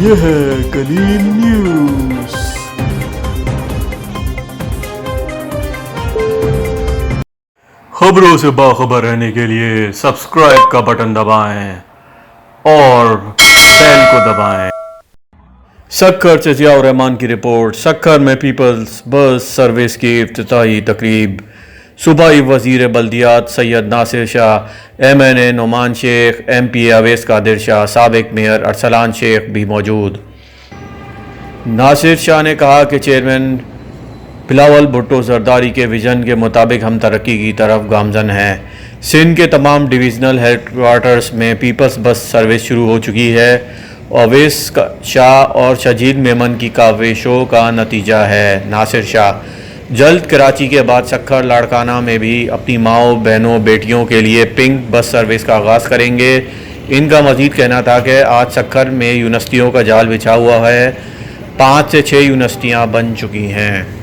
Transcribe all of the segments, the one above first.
ये है कलील न्यूज़। खबरों से बाखबर रहने के लिए सब्सक्राइब का बटन दबाएं और बेल को दबाएं। सक्खर से जियाउर रहमान की रिपोर्ट। सक्खर में पीपल्स बस सर्विस की इफ्तिताही तकरीब। सूबाई वज़ीर बल्दियात सैयद नासिर शाह, MNA नुमान शेख, MP अवैस कादिर शाह, साबिक मेयर अरसलान शेख भी मौजूद। नासिर शाह ने कहा कि चेयरमैन बिलावल भुट्टो जरदारी के विजन के मुताबिक हम तरक्की की तरफ गामजन हैं। सिंध के तमाम डिवीज़नल हेडक्वार्टर्स में पीपल्स बस सर्विस शुरू हो चुकी है। अवैस शाह और शजीद मेमन की काविशों का नतीजा है। नासिर शाह जल्द कराची के बाद सक्खर लाड़काना में भी अपनी माओ बहनों बेटियों के लिए पिंक बस सर्विस का आगाज़ करेंगे। इनका मजीद कहना था कि आज सक्खर में यूनिवर्सिटियों का जाल बिछा हुआ है। 5 से 6 यूनिवर्सिटियाँ बन चुकी हैं।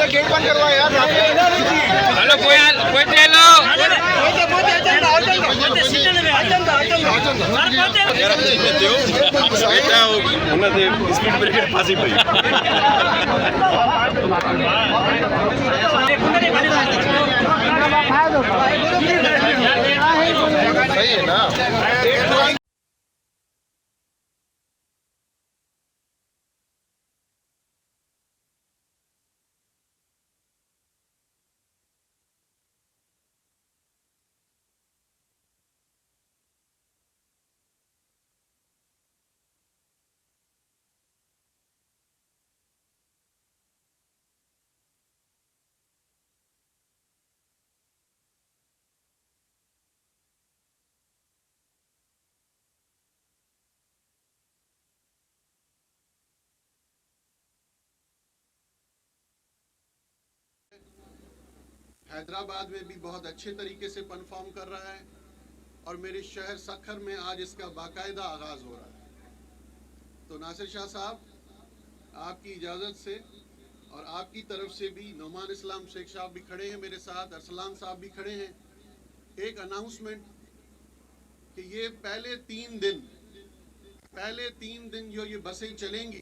गेट बंद करवा यार। हेलो कोई लो स्पीड ब्रेकर फांसी पड़ी। सही है ना। हैदराबाद में भी बहुत अच्छे तरीके से परफॉर्म कर रहा है और मेरे शहर सक्खर में आज इसका बाकायदा आगाज हो रहा है। तो नासिर शाह साहब, आपकी इजाज़त से और आपकी तरफ से भी नुमान इस्लाम शेख साहब भी खड़े हैं मेरे साथ, अरसलान साहब भी खड़े हैं। एक अनाउंसमेंट कि ये पहले तीन दिन जो ये बसें चलेंगी